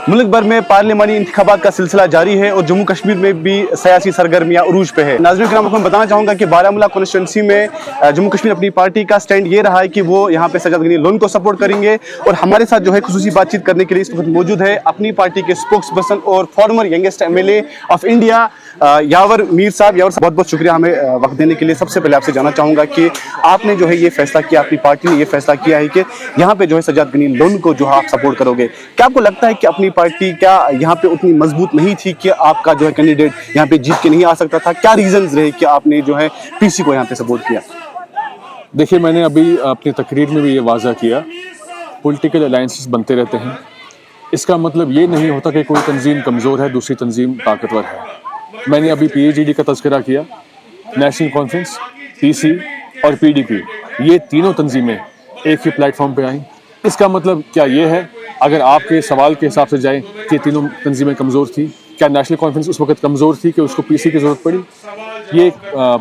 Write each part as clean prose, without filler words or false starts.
मुल्क भर में पार्लियामानी इंतखाबात का सिलसिला जारी है और जम्मू कश्मीर में भी सियासी सरगर्मियां उरूज पे है। नाज़रीन किराम, आपको मैं बताना चाहूँगा कि बारामूला कॉन्स्टिट्यूंसी में जम्मू कश्मीर अपनी पार्टी का स्टैंड ये रहा है कि वो यहाँ पे सज्जाद गनी लोन को सपोर्ट करेंगे। और हमारे साथ जो है खुसूसी बातचीत करने के लिए इस वक्त मौजूद है अपनी पार्टी के स्पोक्स पर्सन और former youngest MLA of India Yawar Mir साहब। यावर साहब, बहुत बहुत शुक्रिया हमें वक्त देने के लिए। सबसे पहले आपसे जानना चाहूँगा कि आपने जो है ये फैसला किया, अपनी पार्टी ने ये फैसला किया है कि यहाँ पे जो है सज्जाद गनी लोन को जो है आप सपोर्ट करोगे। क्या आपको लगता है कि अपनी पार्टी क्या यहाँ पे उतनी मजबूत नहीं थी कि आपका जो है कैंडिडेट यहाँ पे जीत के नहीं आ सकता था? क्या रीजंस रहे कि आपने जो है PC को यहाँ पे सपोर्ट किया? देखिए, मैंने अभी अपनी तकरीर में भी ये वाज़ा किया, पॉलिटिकल अलायंसेस बनते रहते हैं। इसका मतलब ये नहीं होता कि कोई तंजीम कमज़ोर है, दूसरी तंजीम ताकतवर है। मैंने अभी PAGD का तज़किरा किया। नेशनल कॉन्फ्रेंस, PC और PDP, ये तीनों तंजीमें एक ही प्लेटफॉर्म पे आई। इसका मतलब क्या ये है, अगर आपके सवाल के हिसाब से जाएं कि तीनों तंजीमें कमज़ोर थी, क्या नेशनल कॉन्फ्रेंस उस वक्त कमज़ोर थी कि उसको PC की ज़रूरत पड़ी? ये एक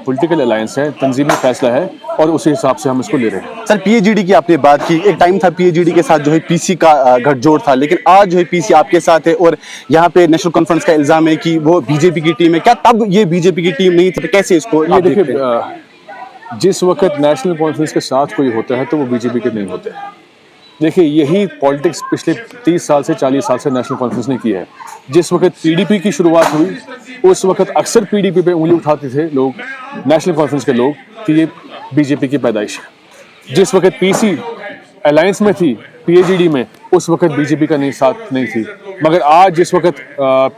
पॉलिटिकल अलायंस है, तंजीमी फैसला है और उसी हिसाब से हम इसको ले रहे हैं। सर, PAGD की आपने बात की, एक टाइम था PAGD के साथ जो है PC का गठजोड़ था, लेकिन आज जो है PC आपके साथ है और यहाँ पे नेशनल कॉन्फ्रेंस का इल्जाम है कि वो BJP की टीम है। क्या तब ये BJP की टीम नहीं थी? तो कैसे इसको ये देखिए, जिस वक्त नेशनल कॉन्फ्रेंस के साथ कोई होता है तो वो BJP के नहीं होते। देखिए, यही पॉलिटिक्स पिछले 30 साल से 40 साल से नेशनल कॉन्फ्रेंस ने की है। जिस वक्त PDP की शुरुआत हुई उस वक्त अक्सर PDP पे उंगली उठाते थे लोग, नेशनल कॉन्फ्रेंस के लोग, कि ये BJP की पैदाइश है। जिस वक्त PC अलायंस में थी PAGD में, उस वक्त BJP का साथ नहीं थी। मगर आज जिस वक्त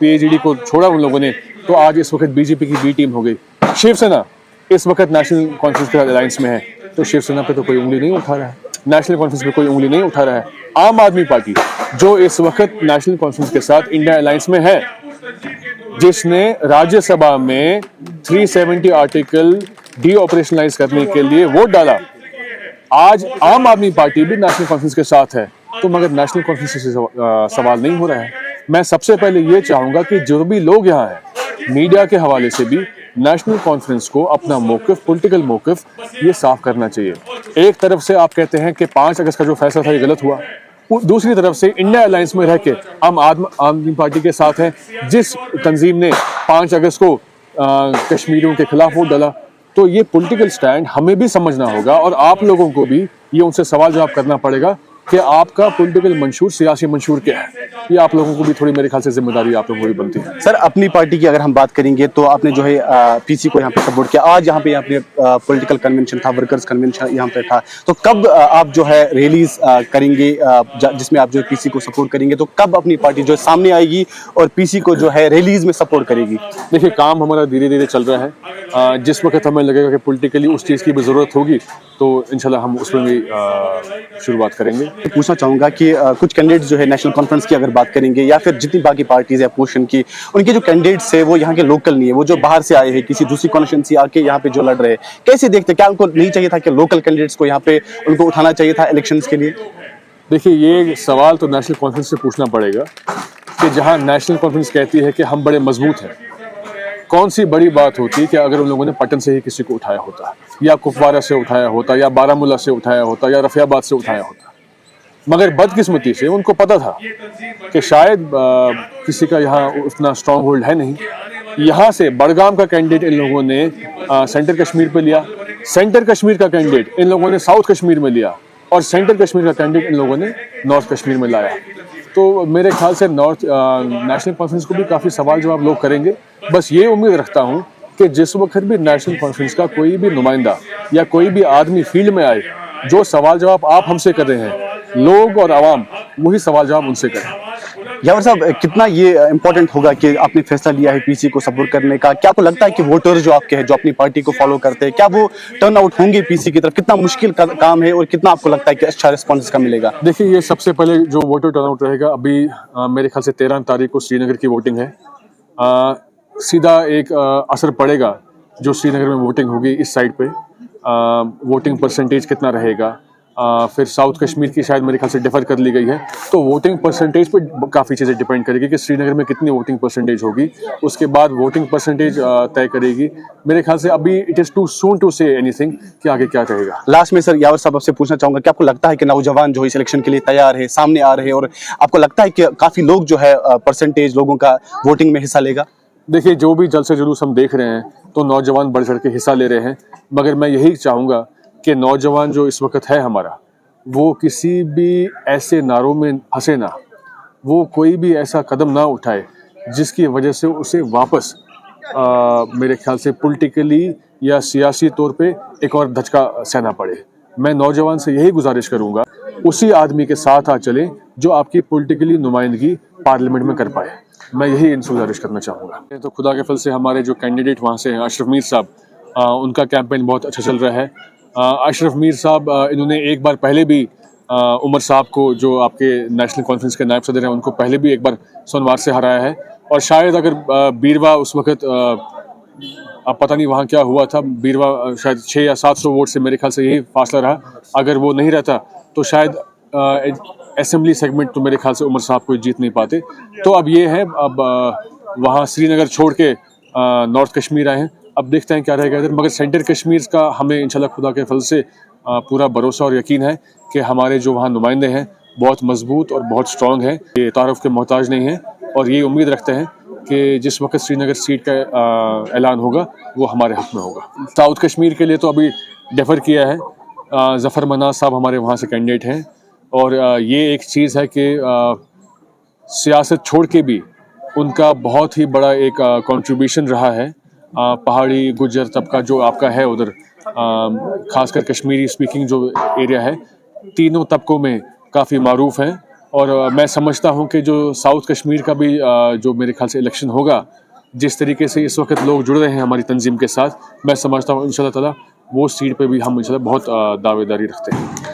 PAGD को छोड़ा उन लोगों ने, तो आज इस वक्त BJP की B टीम हो गई। शिवसेना इस वक्त नेशनल कॉन्फ्रेंस के अलायंस में है, तो शिवसेना पे तो कोई उंगली नहीं उठा रहा है, नेशनल कॉन्फ्रेंस पे कोई उंगली नहीं उठा रहा है। आम आदमी पार्टी जो इस वक्त नेशनल कॉन्फ्रेंस के साथ इंडिया अलायंस में है, जिसने राज्यसभा में 370 आर्टिकल डी ऑपरेशनलाइज करने के लिए वोट डाला, आज आम आदमी पार्टी भी नेशनल कॉन्फ्रेंस के साथ है। तो मगर नेशनल कॉन्फ्रेंस से सवाल नहीं हो रहा है। मैं सबसे पहले ये चाहूंगा कि जो भी लोग यहाँ हैं, मीडिया के हवाले से भी नेशनल कॉन्फ्रेंस को अपना मौकिफ, पॉलिटिकल मौकिफ, ये साफ करना चाहिए। एक तरफ से आप कहते हैं कि 5 अगस्त का जो फैसला था ये गलत हुआ, दूसरी तरफ से इंडिया अलायंस में रह के हम आदमी पार्टी के साथ हैं, जिस तंजीम ने 5 अगस्त को कश्मीरियों के खिलाफ वोट डाला। तो ये पॉलिटिकल स्टैंड हमें भी समझना होगा और आप लोगों को भी ये उनसे सवाल जवाब करना पड़ेगा कि आपका पॉलिटिकल मंशूर, सियासी मंशूर क्या है। ये आप लोगों को भी थोड़ी, मेरे ख्याल से, जिम्मेदारी आप लोगों को भी बनती है। सर, अपनी पार्टी की अगर हम बात करेंगे तो आपने जो है PC को यहाँ पे सपोर्ट किया। आज यहाँ पे आपने पॉलिटिकल कन्वेंशन था, वर्कर्स कन्वेंशन यहाँ पे था, तो कब आप जो है रैलीज करेंगे जिसमें आप जो है PC को सपोर्ट करेंगे? तो कब अपनी पार्टी जो है सामने आएगी और PC को जो है रैलीज में सपोर्ट करेगी? देखिए, काम हमारा धीरे धीरे चल रहा है। जिस वक्त हमें लगेगा कि पॉलिटिकली उस चीज़ की भी ज़रूरत होगी तो इंशाल्लाह हम उसमें भी शुरुआत करेंगे। पूछना चाहूँगा कि कुछ कैंडिडेट्स जो है नेशनल कॉन्फ्रेंस की अगर बात करेंगे या फिर जितनी बाकी पार्टीज है अपोजिशन की, उनके जो कैंडिडेट्स है वो यहाँ के लोकल नहीं है, वो जो बाहर से आए हैं, किसी दूसरी कॉन्स्टिट्यूंसी आके यहाँ पे जो लड़ रहे हैं, कैसे देखते? क्या उनको नहीं चाहिए था कि लोकल कैंडिडेट्स को यहाँ पे उनको उठाना चाहिए था इलेक्शंस के लिए? देखिए, ये सवाल तो नेशनल कॉन्फ्रेंस से पूछना पड़ेगा कि जहाँ नेशनल कॉन्फ्रेंस कहती है कि हम बड़े मजबूत हैं, कौन सी बड़ी बात होती कि अगर उन लोगों ने पटन से ही किसी को उठाया होता, या कुपवारा से उठाया होता, या बारामूला से उठाया होता, या रफियाबाद से उठाया होता। मगर बदकिस्मती से उनको पता था कि शायद किसी का यहाँ उतना स्ट्रॉन्ग होल्ड है नहीं। यहाँ से बड़गाम का कैंडिडेट इन लोगों ने सेंटर कश्मीर पे लिया, सेंटर कश्मीर का कैंडिडेट इन लोगों ने साउथ कश्मीर में लिया, और सेंटर कश्मीर का कैंडिडेट इन लोगों ने नॉर्थ कश्मीर में लाया। तो मेरे ख्याल से नेशनल कॉन्फ्रेंस को भी काफ़ी सवाल जवाब लोग करेंगे। बस ये उम्मीद रखता हूँ कि जिस वक्त भी नेशनल कॉन्फ्रेंस का कोई भी नुमाइंदा या कोई भी आदमी फील्ड में आए, जो सवाल जवाब आप हमसे कर रहे हैं, लोग और आवाम वही सवाल जवाब उनसे करें। यावर साहब, कितना ये इम्पोर्टेंट होगा कि आपने फैसला लिया है PC को सपोर्ट करने का? क्या आपको लगता है कि वोटर्स जो आपके हैं, जो अपनी पार्टी को फॉलो करते हैं, क्या वो टर्न आउट होंगे PC की तरफ? कितना मुश्किल काम है और कितना आपको लगता है कि अच्छा रिस्पॉन्स इसका मिलेगा? देखिए, ये सबसे पहले जो वोटर टर्नआउट रहेगा, अभी मेरे ख्याल से 13 तारीख को श्रीनगर की वोटिंग है। सीधा एक असर पड़ेगा जो श्रीनगर में वोटिंग होगी इस साइड पे, वोटिंग परसेंटेज कितना रहेगा, फिर साउथ कश्मीर की शायद मेरे ख्याल से डिफर कर ली गई है। तो वोटिंग परसेंटेज पे काफ़ी चीज़ें डिपेंड करेगी कि श्रीनगर में कितनी वोटिंग परसेंटेज होगी, उसके बाद वोटिंग परसेंटेज तय करेगी। मेरे ख्याल से अभी it is too soon to say anything कि आगे क्या कहेगा। लास्ट में सर यावर साहब आपसे पूछना चाहूंगा कि आपको लगता है कि नौजवान जो इस इलेक्शन के लिए तैयार है, सामने आ रहे हैं, और आपको लगता है कि काफी लोग जो है परसेंटेज लोगों का वोटिंग में हिस्सा लेगा? देखिए, जो भी जलसे जुलूस हम देख रहे हैं तो नौजवान बढ़ चढ़ के हिस्सा ले रहे हैं, मगर मैं यही चाहूँगा कि नौजवान जो इस वक्त है हमारा, वो किसी भी ऐसे नारों में फंसे ना, वो कोई भी ऐसा कदम ना उठाए जिसकी वजह से उसे वापस मेरे ख्याल से पॉलिटिकली या सियासी तौर पे एक और धचका सहना पड़े। मैं नौजवान से यही गुजारिश करूँगा, उसी आदमी के साथ आ चलें जो आपकी पॉलिटिकली नुमाइंदगी पार्लियामेंट में कर पाए। मैं यही इनसे गुजारिश करना चाहूँगा। तो खुदा के फल से हमारे जो कैंडिडेट वहाँ से हैं, अशरफ मीर साहब, उनका कैंपेन बहुत अच्छा चल रहा है। अशरफ मीर साहब इन्होंने एक बार पहले भी उमर साहब को, जो आपके नेशनल कॉन्फ्रेंस के नायब सदर हैं, उनको पहले भी एक बार सोनवार से हराया है। और शायद अगर बीरवा उस वक्त अब पता नहीं वहाँ क्या हुआ था, बीरवा शायद 600 या 700 वोट से मेरे ख्याल से यही फासला रहा। अगर वो नहीं रहता तो शायद असेंबली सेगमेंट तो मेरे ख्याल से उमर साहब को जीत नहीं पाते। तो अब ये है, अब वहाँ श्रीनगर छोड़ के नॉर्थ कश्मीर आए हैं, अब देखते हैं क्या रहेगा इधर। मगर सेंटर कश्मीर का हमें इंशाल्लाह खुदा के फल से पूरा भरोसा और यकीन है कि हमारे जो वहाँ नुमाइंदे हैं बहुत मजबूत और बहुत स्ट्रॉन्ग हैं, ये तारुफ के मोहताज नहीं हैं, और ये उम्मीद रखते हैं कि जिस वक्त श्रीनगर सीट का ऐलान होगा वो हमारे हक में होगा। साउथ कश्मीर के लिए तो अभी डेफर किया है, ज़फ़र मनाज़ साहब हमारे वहाँ से कैंडिडेट हैं, और ये एक चीज़ है कि सियासत छोड़ के भी उनका बहुत ही बड़ा एक कंट्रीब्यूशन रहा है। पहाड़ी गुज्जर तबका जो आपका है उधर, खासकर कश्मीरी स्पीकिंग जो एरिया है, तीनों तबकों में काफ़ी मारूफ हैं। और मैं समझता हूं कि जो साउथ कश्मीर का भी जो मेरे ख्याल से इलेक्शन होगा, जिस तरीके से इस वक्त लोग जुड़ रहे हैं हमारी तंजीम के साथ, मैं समझता हूं इंशाल्लाह ताला वो सीट पे भी हम इंशाल्लाह बहुत दावेदारी रखते हैं।